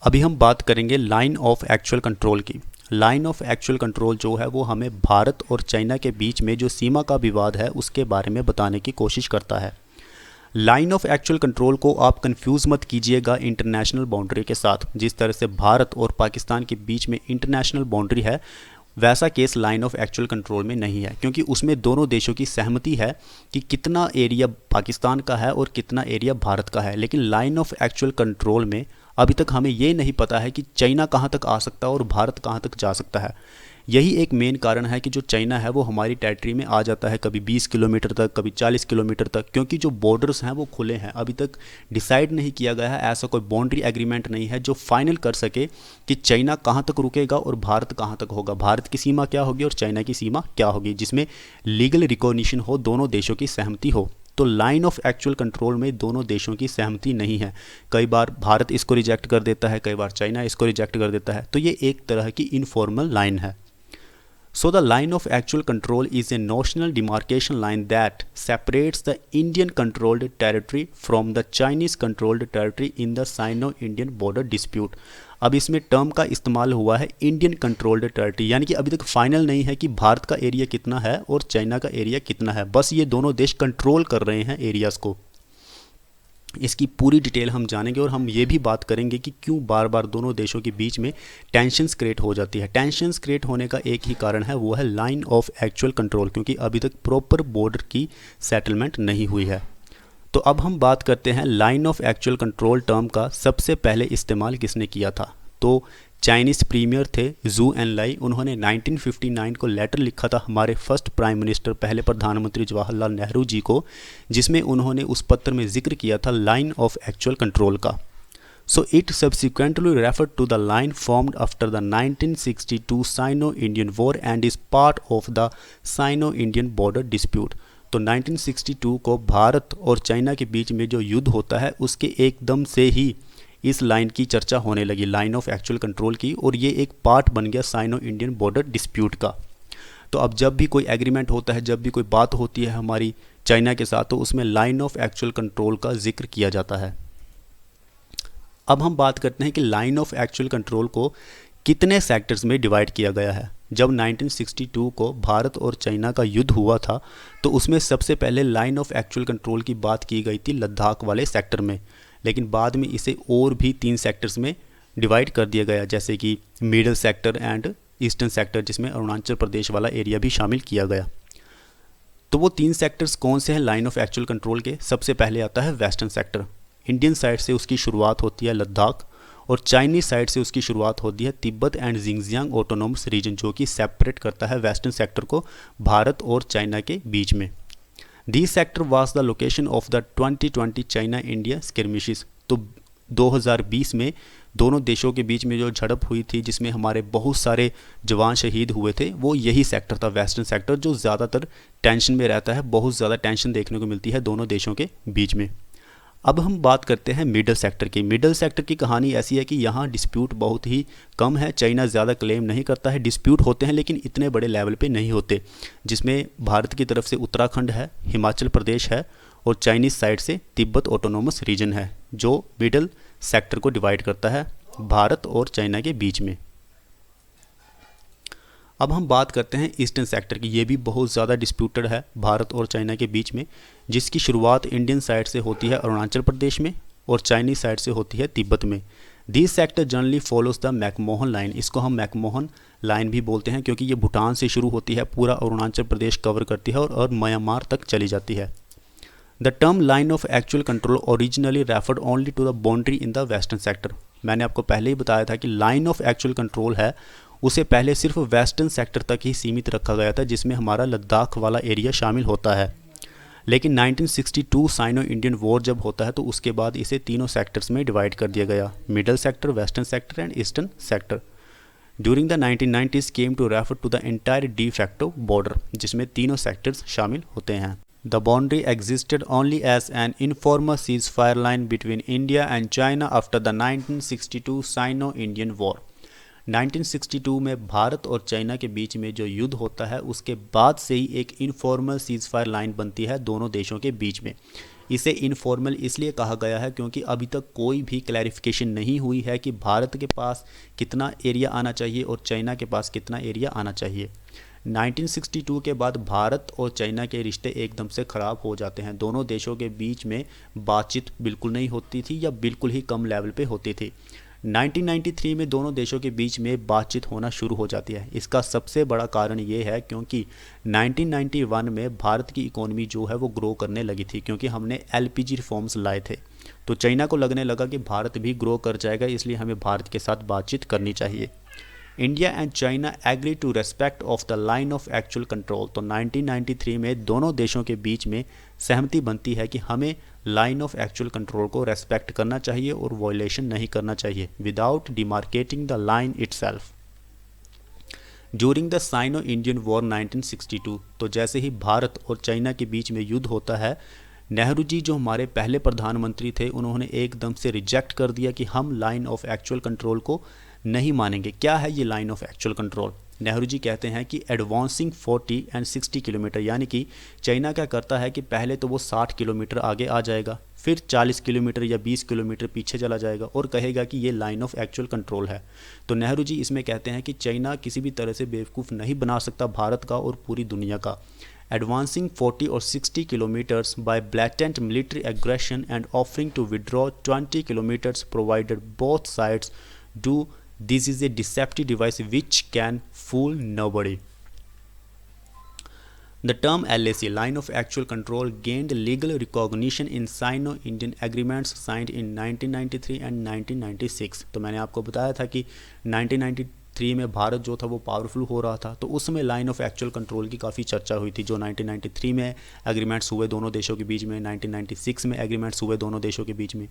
अभी हम बात करेंगे लाइन ऑफ एक्चुअल कंट्रोल की। लाइन ऑफ एक्चुअल कंट्रोल जो है वो हमें भारत और चाइना के बीच में जो सीमा का विवाद है उसके बारे में बताने की कोशिश करता है। लाइन ऑफ एक्चुअल कंट्रोल को आप कंफ्यूज मत कीजिएगा इंटरनेशनल बाउंड्री के साथ। जिस तरह से भारत और पाकिस्तान के बीच में इंटरनेशनल बाउंड्री है, वैसा case line of actual control में नहीं है, क्योंकि उसमें दोनों देशों की सहमति है कि कितना एरिया पाकिस्तान का है और कितना एरिया भारत का है। लेकिन लाइन ऑफ एक्चुअल कंट्रोल में अभी तक हमें ये नहीं पता है कि चाइना कहाँ तक आ सकता है और भारत कहाँ तक जा सकता है। यही एक मेन कारण है कि जो चाइना है वो हमारी टेरिटरी में आ जाता है, कभी 20 किलोमीटर तक, कभी 40 किलोमीटर तक, क्योंकि जो बॉर्डर्स हैं वो खुले हैं। अभी तक डिसाइड नहीं किया गया है, ऐसा कोई बाउंड्री एग्रीमेंट नहीं है जो फाइनल कर सके कि चाइना कहाँ तक रुकेगा और भारत कहाँ तक होगा, भारत की सीमा क्या होगी और चाइना की सीमा क्या होगी, जिसमें लीगल रिकॉग्निशन हो, दोनों देशों की सहमति हो। तो लाइन ऑफ एक्चुअल कंट्रोल में दोनों देशों की सहमति नहीं है। कई बार भारत इसको रिजेक्ट कर देता है, कई बार चाइना इसको रिजेक्ट कर देता है, तो ये एक तरह की इनफॉर्मल लाइन है। So the line of actual control is a notional demarcation line that separates the Indian controlled territory from the Chinese controlled territory in the Sino-Indian border dispute। अब इसमें टर्म का इस्तेमाल हुआ है इंडियन कंट्रोल्ड टेरिटरी, यानी कि अभी तक फाइनल नहीं है कि भारत का एरिया कितना है और चाइना का एरिया कितना है, बस ये दोनों देश कंट्रोल कर रहे हैं एरियाज़ को। इसकी पूरी डिटेल हम जानेंगे और हम ये भी बात करेंगे कि क्यों बार बार दोनों देशों के बीच में टेंशन्स क्रिएट हो जाती है। टेंशन्स क्रिएट होने का एक ही कारण है, वो है लाइन ऑफ एक्चुअल कंट्रोल, क्योंकि अभी तक प्रॉपर बॉर्डर की सेटलमेंट नहीं हुई है। तो अब हम बात करते हैं line of actual control term का सबसे पहले इस्तेमाल किसने किया था। तो चाइनीज़ प्रीमियर थे जू एनलाई, उन्होंने 1959 को लेटर लिखा था हमारे फर्स्ट प्राइम मिनिस्टर, पहले प्रधानमंत्री जवाहरलाल नेहरू जी को, जिसमें उन्होंने उस पत्र में जिक्र किया था लाइन ऑफ एक्चुअल कंट्रोल का। So it subsequently referred to the line formed after the 1962 Sino Indian war and is part of the Sino Indian border dispute. तो 1962 को भारत और चाइना के बीच में जो युद्ध होता है उसके एकदम से ही इस लाइन की चर्चा होने लगी, लाइन ऑफ एक्चुअल कंट्रोल की, और ये एक पार्ट बन गया साइनो इंडियन बॉर्डर डिस्प्यूट का। तो अब जब भी कोई एग्रीमेंट होता है, जब भी कोई बात होती है हमारी चाइना के साथ, तो उसमें लाइन ऑफ एक्चुअल कंट्रोल का जिक्र किया जाता है। अब हम बात करते हैं कि लाइन ऑफ एक्चुअल कंट्रोल को कितने सेक्टर्स में डिवाइड किया गया है। जब 1962 को भारत और चाइना का युद्ध हुआ था तो उसमें सबसे पहले लाइन ऑफ एक्चुअल कंट्रोल की बात की गई थी लद्दाख वाले सेक्टर में, लेकिन बाद में इसे और भी 3 सेक्टर्स में डिवाइड कर दिया गया, जैसे कि middle sector and eastern sector, जिसमें अरुणाचल प्रदेश वाला एरिया भी शामिल किया गया। तो वो 3 सेक्टर्स कौन से हैं लाइन ऑफ एक्चुअल कंट्रोल के? सबसे पहले आता है वेस्टर्न सेक्टर। इंडियन साइड से उसकी शुरुआत होती है लद्दाख, और चाइनीज साइड से उसकी शुरुआत होती है Tibet and Xinjiang autonomous region, जो कि सेपरेट करता है वेस्टर्न सेक्टर को भारत और चाइना के बीच में। This sector was the location of the 2020 China India skirmishes. तो 2020 में दोनों देशों के बीच में जो झड़प हुई थी, जिसमें हमारे बहुत सारे जवान शहीद हुए थे, वो यही सेक्टर था, वेस्टर्न सेक्टर, जो ज़्यादातर टेंशन में रहता है। बहुत ज़्यादा टेंशन देखने को मिलती है दोनों देशों के बीच में। अब हम बात करते हैं मिडल सेक्टर की। मिडल सेक्टर की कहानी ऐसी है कि यहाँ डिस्प्यूट बहुत ही कम है, चाइना ज़्यादा क्लेम नहीं करता है। डिस्प्यूट होते हैं लेकिन इतने बड़े लेवल पे नहीं होते, जिसमें भारत की तरफ से उत्तराखंड है, हिमाचल प्रदेश है, और चाइनीज़ साइड से तिब्बत ऑटोनोमस रीजन है, जो मिडल सेक्टर को डिवाइड करता है भारत और चाइना के बीच में। अब हम बात करते हैं ईस्टर्न सेक्टर की। ये भी बहुत ज़्यादा डिस्प्यूटेड है भारत और चाइना के बीच में, जिसकी शुरुआत इंडियन साइड से होती है अरुणाचल प्रदेश में और चाइनीज साइड से होती है तिब्बत में। This sector generally follows the McMahon line. इसको हम मैकमोहन लाइन भी बोलते हैं, क्योंकि ये भूटान से शुरू होती है, पूरा अरुणाचल प्रदेश कवर करती है और म्यांमार तक चली जाती है। The term line of actual control originally referred only to the boundary in the western sector. मैंने आपको पहले ही बताया था कि लाइन ऑफ एक्चुअल कंट्रोल है, उसे पहले सिर्फ वेस्टर्न सेक्टर तक ही सीमित रखा गया था, जिसमें हमारा लद्दाख वाला एरिया शामिल होता है। लेकिन 1962 साइनो इंडियन वॉर जब होता है तो उसके बाद इसे तीनों सेक्टर्स में डिवाइड कर दिया गया, middle sector, western sector and eastern sector. During the 1990s came to refer to the entire de facto border, जिसमें तीनों सेक्टर्स शामिल होते हैं। The boundary existed only as an informal cease fire line between India and China after the 1962 Sino Indian war. 1962 में भारत और China के बीच में जो युद्ध होता है उसके बाद से ही एक इनफॉर्मल सीज फायर लाइन बनती है दोनों देशों के बीच में। इसे इनफॉर्मल इसलिए कहा गया है क्योंकि अभी तक कोई भी क्लैरिफिकेशन नहीं हुई है कि भारत के पास कितना एरिया आना चाहिए और चाइना के पास कितना एरिया आना चाहिए। 1962 के बाद भारत और चाइना के रिश्ते एकदम से ख़राब हो जाते हैं। दोनों देशों के बीच में बातचीत बिल्कुल नहीं होती थी या बिल्कुल ही कम लेवल पे होती थी। 1993 में दोनों देशों के बीच में बातचीत होना शुरू हो जाती है। इसका सबसे बड़ा कारण ये है क्योंकि 1991 में भारत की इकोनॉमी जो है वो ग्रो करने लगी थी क्योंकि हमने एलपीजी रिफॉर्म्स लाए थे। तो चाइना को लगने लगा कि भारत भी ग्रो कर जाएगा, इसलिए हमें भारत के साथ बातचीत करनी चाहिए। India and China agree to respect of the line of actual control. तो 1993 में दोनों देशों के बीच में सहमति बनती है कि हमें लाइन ऑफ एक्चुअल कंट्रोल को रेस्पेक्ट करना चाहिए और वॉयलेशन नहीं करना चाहिए without demarcating the line itself. During the Sino Indian war 1962, तो जैसे ही भारत और चाइना के बीच में युद्ध होता है, नेहरू जी जो हमारे पहले प्रधानमंत्री थे उन्होंने एकदम से रिजेक्ट कर दिया कि हम लाइन ऑफ एक्चुअल कंट्रोल को नहीं मानेंगे। क्या है ये line of actual control? Nehru ji कहते हैं कि एडवांसिंग 40 एंड 60 किलोमीटर, यानी कि चाइना क्या करता है कि पहले तो वो 60 किलोमीटर आगे आ जाएगा, फिर 40 किलोमीटर या 20 किलोमीटर पीछे चला जाएगा और कहेगा कि ये लाइन ऑफ एक्चुअल कंट्रोल है। तो नेहरू जी इसमें कहते हैं कि चाइना किसी भी तरह से बेवकूफ़ नहीं बना सकता भारत का और पूरी दुनिया का। एडवांसिंग 40 और 60 kilometres by blatant military aggression and offering to withdraw 20 kilometres provided both sides do this is a deceptive device which can fool nobody. The term LAC, line of actual control, gained legal recognition in Sino-Indian agreements signed in 1993 and 1996. तो मैंने आपको बताया था कि 1993 में भारत जो था वो पावरफुल हो रहा था, तो उसमें लाइन ऑफ एक्चुअल कंट्रोल की काफ़ी चर्चा हुई थी। जो 1993 में एग्रीमेंट्स हुए दोनों देशों के बीच में, 1996 में एग्रीमेंट्स हुए दोनों देशों के बीच में।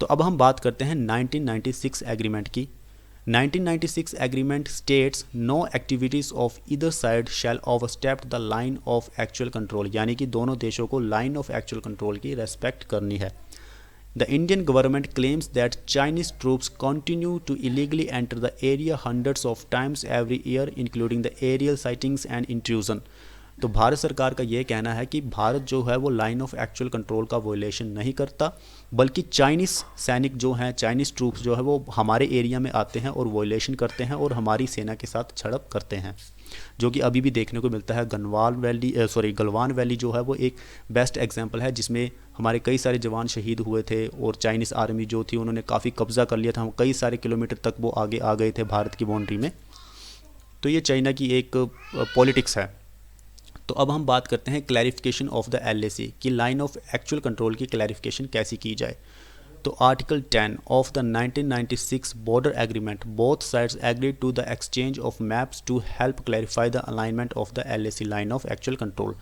तो अब हम बात करते हैं 1996 एग्रीमेंट की। 1996 agreement states no activities of either side shall overstep the line of actual control, यानी कि दोनों देशों को लाइन ऑफ एक्चुअल कंट्रोल की रेस्पेक्ट करनी है। The Indian government claims that Chinese troops continue to illegally enter the area hundreds of times every year, including the aerial sightings and intrusion. तो भारत सरकार का ये कहना है कि भारत जो है वो लाइन ऑफ एक्चुअल कंट्रोल का वॉयलेशन नहीं करता, बल्कि चाइनीज़ सैनिक जो हैं, चाइनीज़ ट्रूप्स जो है वो हमारे एरिया में आते हैं और वॉयलेशन करते हैं और हमारी सेना के साथ झड़प करते हैं, जो कि अभी भी देखने को मिलता है। गलवान वैली जो है वो एक बेस्ट एग्जांपल है जिसमें हमारे कई सारे जवान शहीद हुए थे और चाइनीज़ आर्मी जो थी उन्होंने काफ़ी कब्ज़ा कर लिया था, कई सारे किलोमीटर तक वो आगे आ गए थे भारत की बाउंड्री में। तो ये चाइना की एक पॉलिटिक्स है। तो अब हम बात करते हैं क्लैरिफिकेशन ऑफ द LAC कि लाइन ऑफ एक्चुअल कंट्रोल की क्लैरिफिकेशन कैसी की जाए। तो article 10 of the 1996 border agreement, both sides agreed to the exchange of maps to help clarify the alignment of the LAC line of actual control.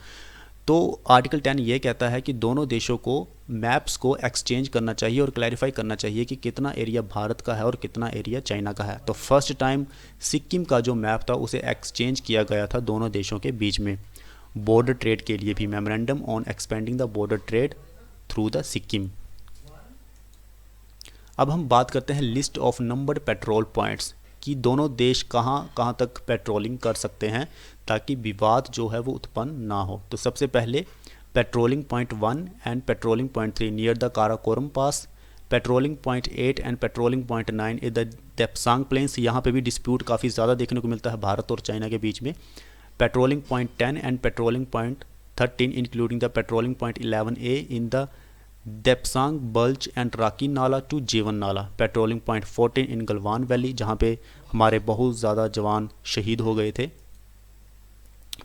तो article 10 ये कहता है कि दोनों देशों को मैप्स को एक्सचेंज करना चाहिए और क्लैरिफाई करना चाहिए कि कितना एरिया भारत का है और कितना एरिया चाइना का है। तो फर्स्ट टाइम सिक्किम का जो मैप था उसे एक्सचेंज किया गया था दोनों देशों के बीच में बॉर्डर ट्रेड के लिए भी, memorandum on expanding the border trade through the Sikkim. अब हम बात करते हैं list of numbered petrol points कि दोनों देश कहाँ कहाँ तक पेट्रोलिंग कर सकते हैं ताकि विवाद जो है वो उत्पन्न ना हो। तो सबसे पहले patrolling point 1 and patrolling point 3 near the Karakoram pass, patrolling point 8 and patrolling point 9 in the Depsang plains. यहाँ पे भी डिस्प्यूट काफ़ी ज़्यादा देखने को मिलता है भारत और चाइना के बीच में। Patrolling point 10 and patrolling point 13 including the patrolling point 11A in the Depsang bulge and Raki Nala to Jeevan Nala. Patrolling point 14 in Galwan valley जहाँ पे हमारे बहुत ज़्यादा जवान शहीद हो गए थे।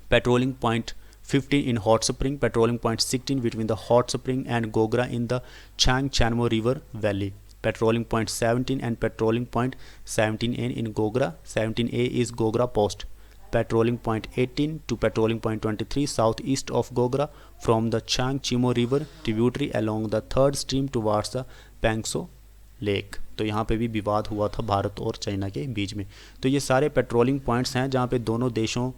Patrolling point 15 in Hot Spring, patrolling point 16 between the Hot Spring and Gogra in the Changchanmo River Valley, patrolling point 17 and patrolling point 17A in Gogra, 17A is Gogra Post, patrolling point 18 to patrolling point 23 southeast of Gogra from the Changchimo River tributary along the third stream towards the Pangso Lake। तो यहाँ पे भी विवाद हुआ था भारत और China के बीच में। तो ये सारे पेट्रोलिंग पॉइंट्स हैं जहाँ पे दोनों देशों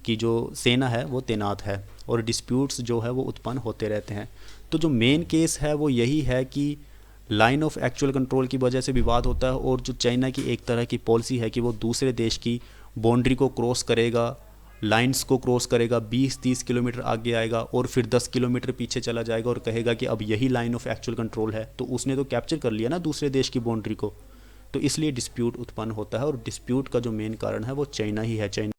की जो सेना है वो तैनात है और डिस्प्यूट्स जो है वो उत्पन्न होते रहते हैं। तो जो मेन केस है वो यही है कि लाइन ऑफ एक्चुअल कंट्रोल की वजह से विवाद होता है और जो चाइना की एक तरह की पॉलिसी है कि वो दूसरे देश की बाउंड्री को क्रॉस करेगा लाइंस को क्रॉस करेगा, 20-30 किलोमीटर आगे आएगा और फिर 10 किलोमीटर पीछे चला जाएगा और कहेगा कि अब यही लाइन ऑफ एक्चुअल कंट्रोल है, तो उसने तो कैप्चर कर लिया ना दूसरे देश की बाउंड्री को। तो इसलिए डिस्प्यूट उत्पन्न होता है और डिस्प्यूट का जो मेन कारण है वो चाइना ही है। चाइना